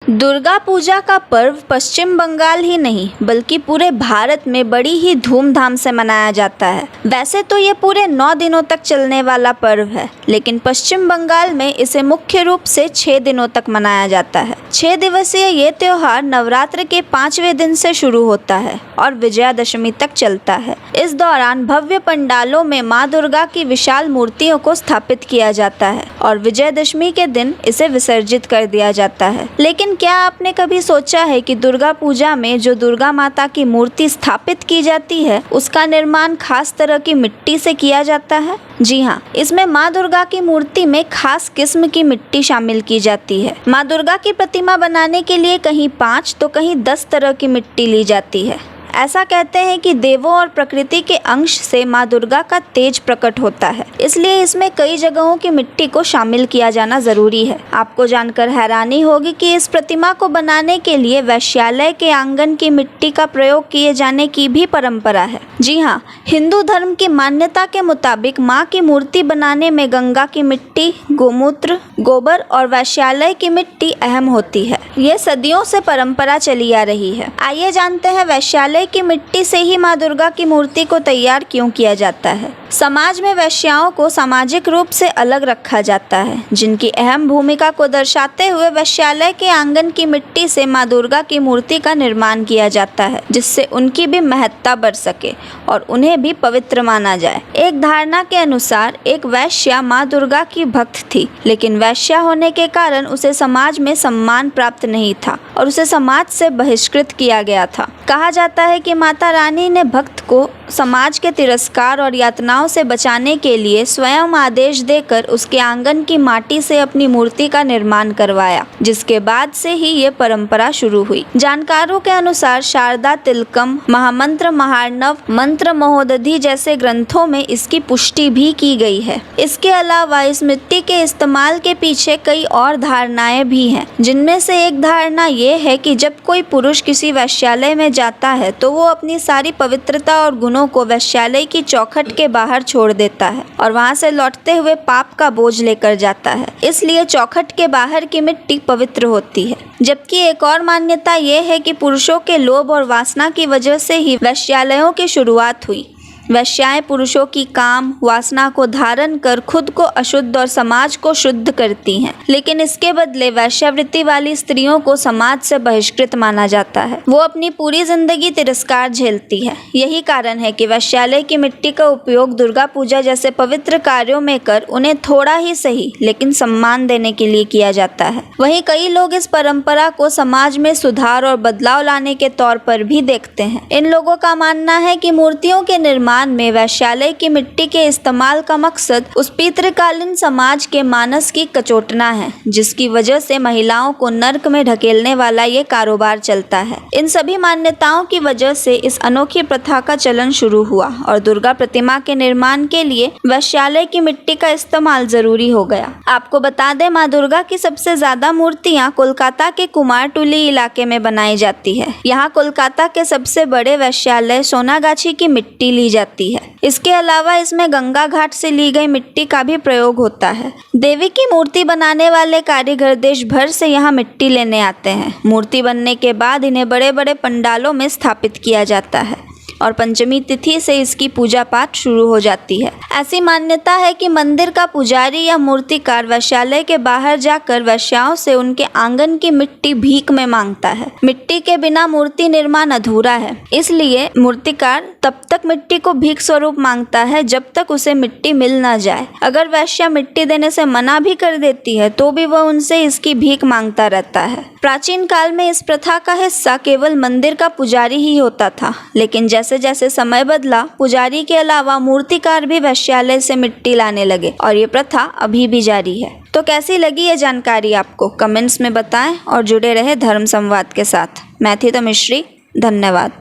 दुर्गा पूजा का पर्व पश्चिम बंगाल ही नहीं बल्कि पूरे भारत में बड़ी ही धूमधाम से मनाया जाता है। वैसे तो ये पूरे 9 दिनों तक चलने वाला पर्व है, लेकिन पश्चिम बंगाल में इसे मुख्य रूप से 6 दिनों तक मनाया जाता है। 6 दिवसीय ये त्योहार नवरात्र के 5वें दिन से शुरू होता है और विजयादशमी तक चलता है। इस दौरान भव्य पंडालों में माँ दुर्गा की विशाल मूर्तियों को स्थापित किया जाता है और विजयादशमी के दिन इसे विसर्जित कर दिया जाता है। लेकिन क्या आपने कभी सोचा है कि दुर्गा पूजा में जो दुर्गा माता की मूर्ति स्थापित की जाती है उसका निर्माण खास तरह की मिट्टी से किया जाता है? जी हाँ, इसमें माँ दुर्गा की मूर्ति में खास किस्म की मिट्टी शामिल की जाती है। माँ दुर्गा की प्रतिमा बनाने के लिए कहीं 5 तो कहीं 10 तरह की मिट्टी ली जाती है। ऐसा कहते हैं कि देवों और प्रकृति के अंश से माँ दुर्गा का तेज प्रकट होता है, इसलिए इसमें कई जगहों की मिट्टी को शामिल किया जाना जरूरी है। आपको जानकर हैरानी होगी कि इस प्रतिमा को बनाने के लिए वेश्यालय के आंगन की मिट्टी का प्रयोग किए जाने की भी परंपरा है। जी हाँ, हिंदू धर्म की मान्यता के मुताबिक माँ की मूर्ति बनाने में गंगा की मिट्टी, गोमूत्र, गोबर और वेश्यालय की मिट्टी अहम होती है। ये सदियों से परंपरा चली आ रही है। आइए जानते हैं वेश्यालय की मिट्टी से ही माँ दुर्गा की मूर्ति को तैयार क्यों किया जाता है। समाज में वेश्याओं को सामाजिक रूप से अलग रखा जाता है, जिनकी अहम भूमिका को दर्शाते हुए वेश्यालय के आंगन की मिट्टी से माँ दुर्गा की मूर्ति का निर्माण किया जाता है, जिससे उनकी भी महत्ता बढ़ सके और उन्हें भी पवित्र माना जाए। एक धारणा के अनुसार एक वैश्या माँ दुर्गा की भक्त थी, लेकिन वैश्या होने के कारण उसे समाज में सम्मान प्राप्त नहीं था और उसे समाज से बहिष्कृत किया गया था। कहा जाता है कि माता रानी ने भक्त को समाज के तिरस्कार और यातनाओं से बचाने के लिए स्वयं आदेश देकर उसके आंगन की माटी से अपनी मूर्ति का निर्माण करवाया, जिसके बाद से ही ये परंपरा शुरू हुई। जानकारों के अनुसार शारदा तिलकम, महामंत्र महार्णव, मंत्र महोदधि जैसे ग्रंथों में इसकी पुष्टि भी की गई है। इसके अलावा इस मिट्टी के इस्तेमाल के पीछे कई और धारणाएं भी हैं, जिनमें से एक धारणा ये है कि जब कोई पुरुष किसी वेश्यालय में जाता है तो वो अपनी सारी पवित्रता और गुणों को वेश्यालय की चौखट के बाहर छोड़ देता है और वहां से लौटते हुए पाप का बोझ लेकर जाता है। इसलिए चौखट के बाहर की मिट्टी पवित्र होती है। जबकि एक और मान्यता ये है कि पुरुषों के लोभ और वासना की वजह से ही वेश्यालयों की शुरुआत हुई। वेश्याएं पुरुषों की काम वासना को धारण कर खुद को अशुद्ध और समाज को शुद्ध करती हैं, लेकिन इसके बदले वेश्यावृत्ति वाली स्त्रियों को समाज से बहिष्कृत माना जाता है। वो अपनी पूरी जिंदगी तिरस्कार झेलती है। यही कारण है कि वेश्यालय की मिट्टी का उपयोग दुर्गा पूजा जैसे पवित्र कार्यों में कर उन्हें थोड़ा ही सही लेकिन सम्मान देने के लिए किया जाता है। वहीं कई लोग इस परंपरा को समाज में सुधार और बदलाव लाने के तौर पर भी देखते हैं। इन लोगों का मानना है कि मूर्तियों के निर्माण में वेश्यालय की मिट्टी के इस्तेमाल का मकसद उस पितृकालीन समाज के मानस की कचोटना है, जिसकी वजह से महिलाओं को नर्क में ढकेलने वाला ये कारोबार चलता है। इन सभी मान्यताओं की वजह से इस अनोखी प्रथा का चलन शुरू हुआ और दुर्गा प्रतिमा के निर्माण के लिए वेश्यालय की मिट्टी का इस्तेमाल जरूरी हो गया। आपको बता दें, माँ दुर्गा की सबसे ज्यादा मूर्तियाँ कोलकाता के कुमारटुली इलाके में बनाई जाती है। यहाँ कोलकाता के सबसे बड़े वेश्यालय सोनागाछी की मिट्टी ली जाती है। इसके अलावा इसमें गंगा घाट से ली गई मिट्टी का भी प्रयोग होता है। देवी की मूर्ति बनाने वाले कारीगर देश भर से यहाँ मिट्टी लेने आते हैं। मूर्ति बनने के बाद इन्हें बड़े बड़े पंडालों में स्थापित किया जाता है और पंचमी तिथि से इसकी पूजा पाठ शुरू हो जाती है। ऐसी मान्यता है कि मंदिर का पुजारी या मूर्तिकार वेश्यालय के बाहर जाकर वेश्याओं से उनके आंगन की मिट्टी भीख में मांगता है। मिट्टी के बिना मूर्ति निर्माण अधूरा है, इसलिए मूर्तिकार तब तक मिट्टी को भीख स्वरूप मांगता है जब तक उसे मिट्टी मिल न जाए। अगर वेश्या मिट्टी देने से मना भी कर देती है तो भी वह उनसे इसकी भीख मांगता रहता है। प्राचीन काल में इस प्रथा का हिस्सा केवल मंदिर का पुजारी ही होता था, लेकिन जैसे जैसे समय बदला पुजारी के अलावा मूर्तिकार भी वेश्यालय से मिट्टी लाने लगे और ये प्रथा अभी भी जारी है। तो कैसी लगी ये जानकारी आपको? कमेंट्स में बताएं और जुड़े रहे धर्म संवाद के साथ। मैं थी तो मिश्री, धन्यवाद।